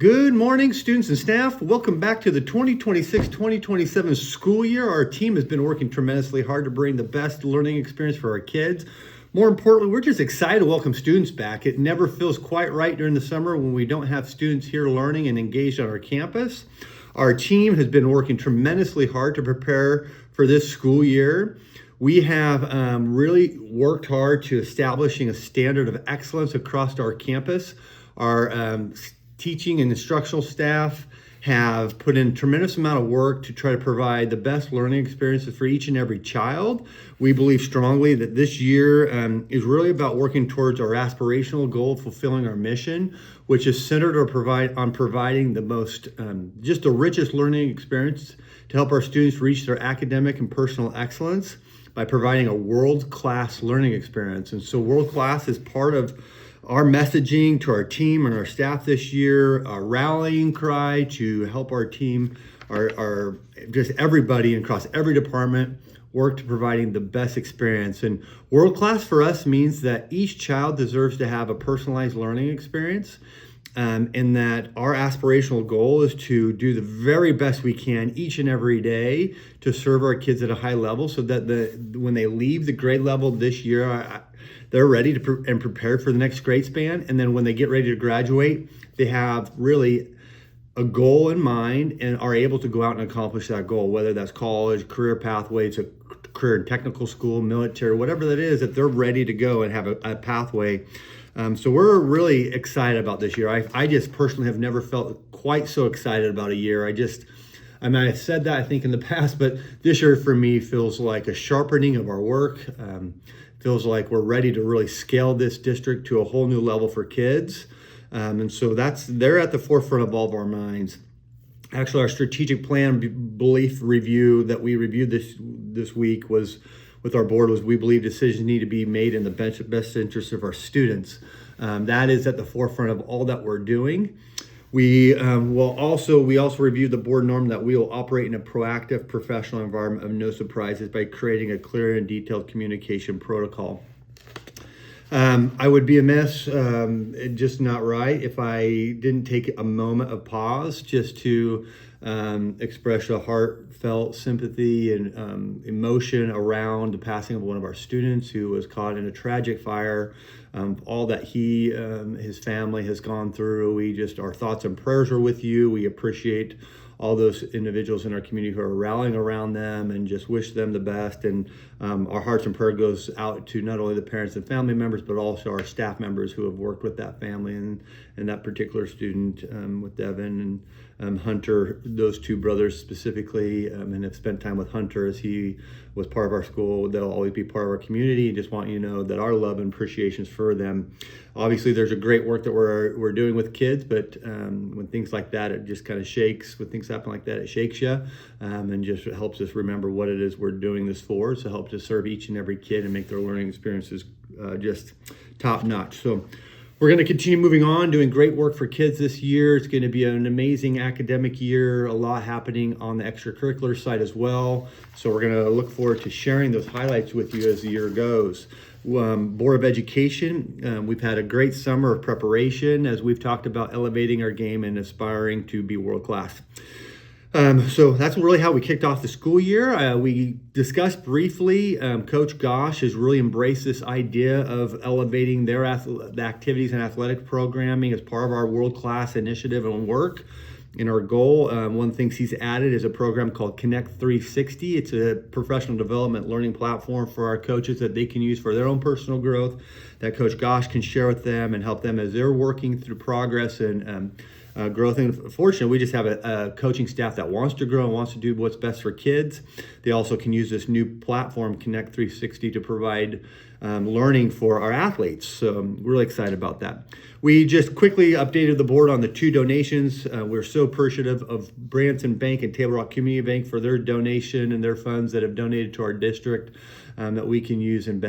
Good morning, students and staff. Welcome back to the 2026-2027 school year. Our team has been working tremendously hard to bring the best learning experience for our kids. More importantly, we're just excited to welcome students back. It never feels quite right during the summer when we don't have students here learning and engaged on our campus. Our team has been working tremendously hard to prepare for this school year. We have really worked hard to establishing a standard of excellence across our campus. Our teaching and instructional staff have put in a tremendous amount of work to try to provide the best learning experiences for each and every child. We believe strongly that this year is really about working towards our aspirational goal of fulfilling our mission, which is centered on providing the most, just the richest learning experience to help our students reach their academic and personal excellence by providing a world-class learning experience. And so world-class is part of our messaging to our team and our staff this year, a rallying cry to help our team, our just everybody across every department work to providing the best experience. And world class for us means that each child deserves to have a personalized learning experience, and that our aspirational goal is to do the very best we can each and every day to serve our kids at a high level, so that when they leave the grade level this year, they're ready to and prepared for the next grade span. And then when they get ready to graduate, they have really a goal in mind and are able to go out and accomplish that goal, whether that's college, career pathways, a career in technical school, military, whatever that is, that they're ready to go and have a pathway. So we're really excited about this year. I just personally have never felt quite so excited about a year. I've said that I think in the past, but this year for me feels like a sharpening of our work. Feels like we're ready to really scale this district to a whole new level for kids. And so they're at the forefront of all of our minds. Actually, our strategic plan belief review that we reviewed this week was with our board was we believe decisions need to be made in the best interest of our students. That is at the forefront of all that we're doing. We also reviewed the board norm that we will operate in a proactive professional environment of no surprises by creating a clear and detailed communication protocol. I would be amiss, just not right, if I didn't take a moment of pause just to express a heartfelt sympathy and emotion around the passing of one of our students who was caught in a tragic fire. All that his family has gone through. Our thoughts and prayers are with you. We appreciate all those individuals in our community who are rallying around them and just wish them the best. And our hearts and prayer goes out to not only the parents and family members, but also our staff members who have worked with that family and that particular student, with Devin and Hunter, those two brothers specifically, and have spent time with Hunter as he was part of our school. They'll always be part of our community. Just want you to know that our love and appreciation is for them. Obviously, there's a great work that we're doing with kids, but when things like that, it just kind of shakes. When things happen like that, it shakes you, and just helps us remember what it is we're doing this for. So help to serve each and every kid and make their learning experiences just top notch. So we're going to continue moving on, doing great work for kids this year. It's going to be an amazing academic year, a lot happening on the extracurricular side as well. So we're going to look forward to sharing those highlights with you as the year goes. Board of Education, we've had a great summer of preparation as we've talked about elevating our game and aspiring to be world class. So that's really how we kicked off the school year. We discussed briefly, Coach Gosh has really embraced this idea of elevating the activities and athletic programming as part of our world-class initiative and work. In our goal, one of the things he's added is a program called Connect 360. It's a professional development learning platform for our coaches that they can use for their own personal growth, that Coach Gosh can share with them and help them as they're working through progress and growth. And fortunately, we just have a coaching staff that wants to grow and wants to do what's best for kids. They also can use this new platform, Connect 360, to provide learning for our athletes. So I'm really excited about that. We just quickly updated the board on the two donations. We're so appreciative of Branson Bank and Table Rock Community Bank for their donation and their funds that have donated to our district that we can use and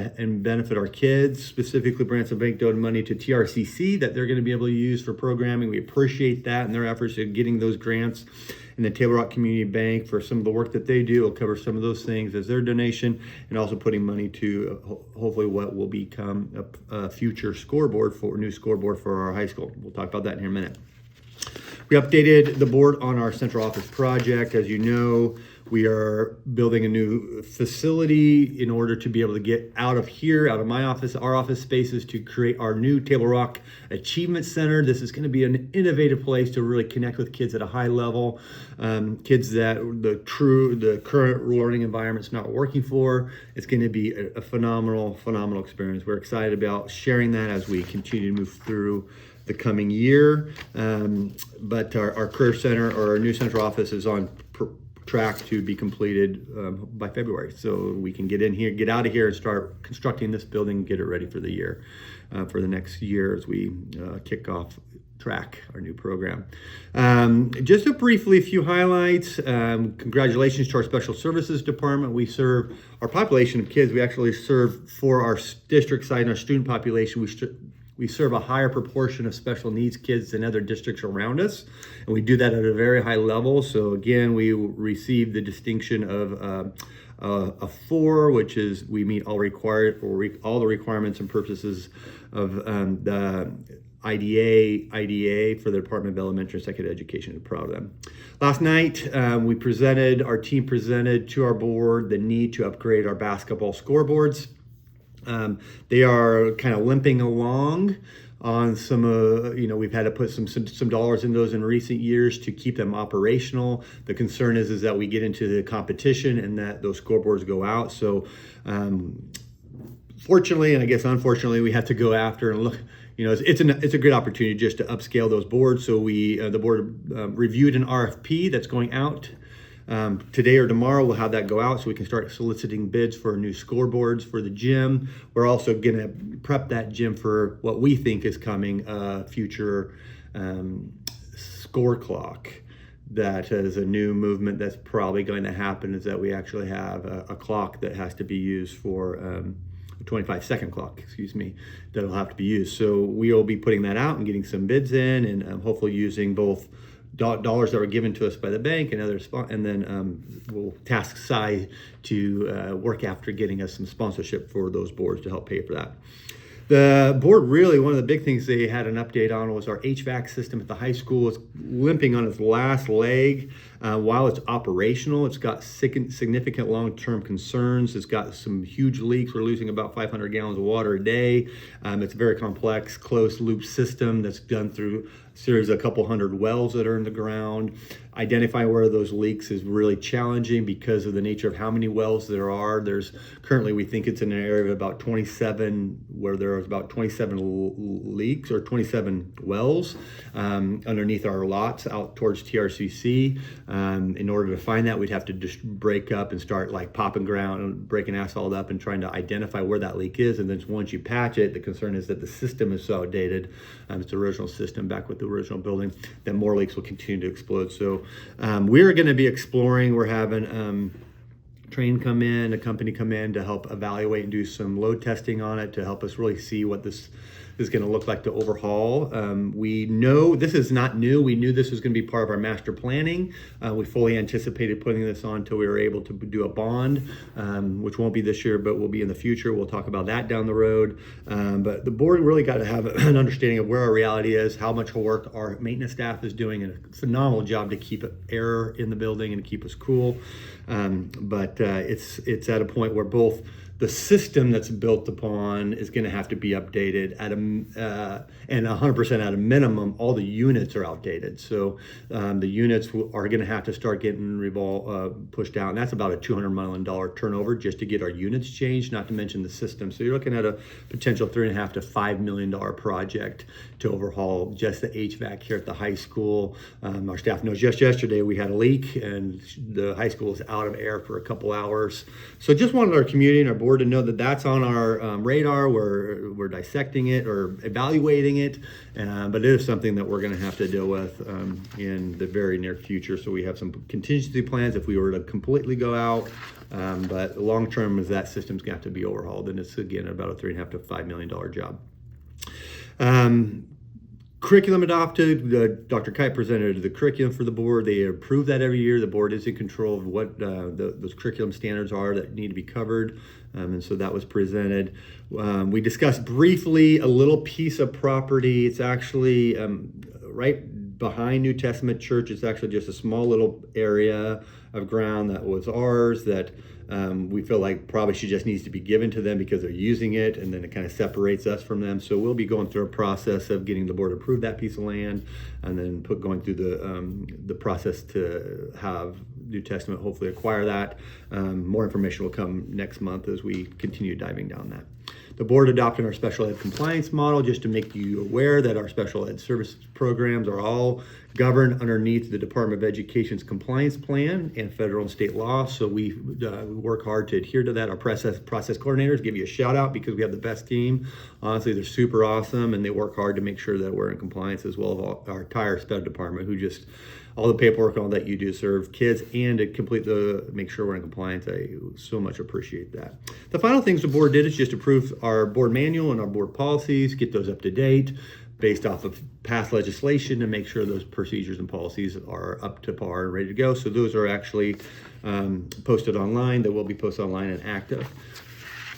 benefit our kids. Specifically, Branson Bank donated money to TRCC that they're going to be able to use for programming. We appreciate that and their efforts in getting those grants. And the Table Rock Community Bank for some of the work that they do will cover some of those things as their donation, and also putting money to hopefully what will become a future new scoreboard for our high school. We'll talk about that in a minute. We updated the board on our central office project. As you know, we are building a new facility in order to be able to get out of here, out of my office, our office spaces, to create our new Table Rock Achievement Center. This is going to be an innovative place to really connect with kids at a high level, kids that the current learning environment's not working for. It's going to be a phenomenal experience. We're excited about sharing that as we continue to move through the coming year. But our career center, or our new central office, is on track to be completed by February, so we can get out of here and start constructing this building, get it ready for the year, for the next year as we kick off our new program. Just a few highlights. Congratulations to our special services department. We serve our population of kids. We actually serve, for our district side and our student population, we serve a higher proportion of special needs kids than other districts around us, and we do that at a very high level. So again, we received the distinction of a 4, which is we meet all the requirements and purposes of the IDA for the Department of Elementary and Secondary Education. I'm proud of them. Last night, our team presented to our board the need to upgrade our basketball scoreboards. They are kind of limping along on some, we've had to put some dollars in those in recent years to keep them operational. The concern is that we get into the competition and that those scoreboards go out. So fortunately, and I guess unfortunately, we have to go after and look. It's a good opportunity just to upscale those boards. So the board reviewed an RFP that's going out today or tomorrow. We'll have that go out so we can start soliciting bids for new scoreboards for the gym. We're also going to prep that gym for what we think is coming, future score clock. That is a new movement that's probably going to happen, is that we actually have a clock that has to be used for a 25-second clock, that'll have to be used. So we will be putting that out and getting some bids in, and hopefully using both dollars that were given to us by the bank and other and then we'll task Cy to work after getting us some sponsorship for those boards to help pay for that. The board, really, one of the big things they had an update on was our HVAC system at the high school. It's limping on its last leg. While it's operational, it's got significant long-term concerns. It's got some huge leaks. We're losing about 500 gallons of water a day. It's a very complex closed-loop system that's done through a series of a couple hundred wells that are in the ground. Identifying where those leaks is really challenging because of the nature of how many wells there are. There's currently, we think it's in an area of about 27, where there are about 27 leaks or 27 wells underneath our lots out towards TRCC. In order to find that, we'd have to just break up and start popping ground and breaking asphalt up and trying to identify where that leak is. And then once you patch it, the concern is that the system is so outdated. It's the original system back with the original building, that more leaks will continue to explode. So we're going to be exploring. We're having a company come in to help evaluate and do some load testing on it to help us really see what this is going to look like to overhaul. We know this is not new. We knew this was going to be part of our master planning. We fully anticipated putting this on until we were able to do a bond, which won't be this year, but will be in the future. We'll talk about that down the road. But the board really got to have an understanding of where our reality is, how much work our maintenance staff is doing, and a phenomenal job to keep air in the building and keep us cool. But it's at a point where both the system that's built upon is going to have to be updated and 100% at a minimum. All the units are outdated, so the units are going to have to start getting pushed out, and that's about a $200 million turnover just to get our units changed, not to mention the system. So you're looking at a potential $3.5 to $5 million project to overhaul just the HVAC here at the high school. Our staff knows just yesterday we had a leak and the high school was out of air for a couple hours. So just wanted our community and our board to know that that's on our radar. We're dissecting it or evaluating it, but it is something that we're going to have to deal with in the very near future. So we have some contingency plans if we were to completely go out, but long term is that system's going to have to be overhauled, and it's again about a $3.5 to $5 million job. Curriculum adopted. Dr. Kite presented the curriculum for the board. They approve that every year. The board is in control of what those curriculum standards are that need to be covered. And so that was presented. We discussed briefly a little piece of property. It's actually right behind New Testament Church. It's actually just a small little area of ground that was ours that we feel like probably she just needs to be given to them because they're using it, and then it kind of separates us from them. So we'll be going through a process of getting the board to approve that piece of land, and then going through the process to have New Testament hopefully acquire that. More information will come next month as we continue diving down that. The board adopted our special ed compliance model just to make you aware that our special ed service programs are all governed underneath the Department of Education's compliance plan and federal and state law. So we work hard to adhere to that. Our process coordinators give you a shout out because we have the best team. Honestly, they're super awesome, and they work hard to make sure that we're in compliance, as well as our entire SPED department, who just all the paperwork and all that you do to serve kids and to make sure we're in compliance. I so much appreciate that. The final things the board did is just approve our board manual and our board policies, get those up to date based off of past legislation, and make sure those procedures and policies are up to par and ready to go. So those are actually posted online. They will be posted online and active.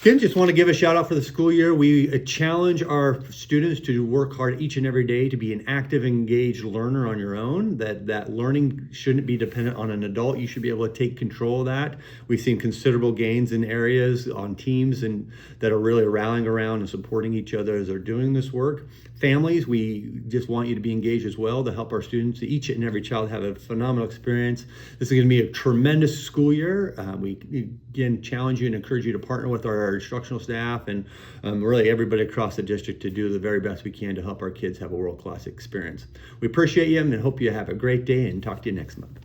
Again, just want to give a shout out for the school year. We challenge our students to work hard each and every day to be an active, engaged learner on your own. That learning shouldn't be dependent on an adult. You should be able to take control of that. We've seen considerable gains in areas on teams and that are really rallying around and supporting each other as they're doing this work. Families, we just want you to be engaged as well to help our students, each and every child, have a phenomenal experience. This is going to be a tremendous school year. We again challenge you and encourage you to partner with our instructional staff and really everybody across the district to do the very best we can to help our kids have a world-class experience. We appreciate you and hope you have a great day, and talk to you next month.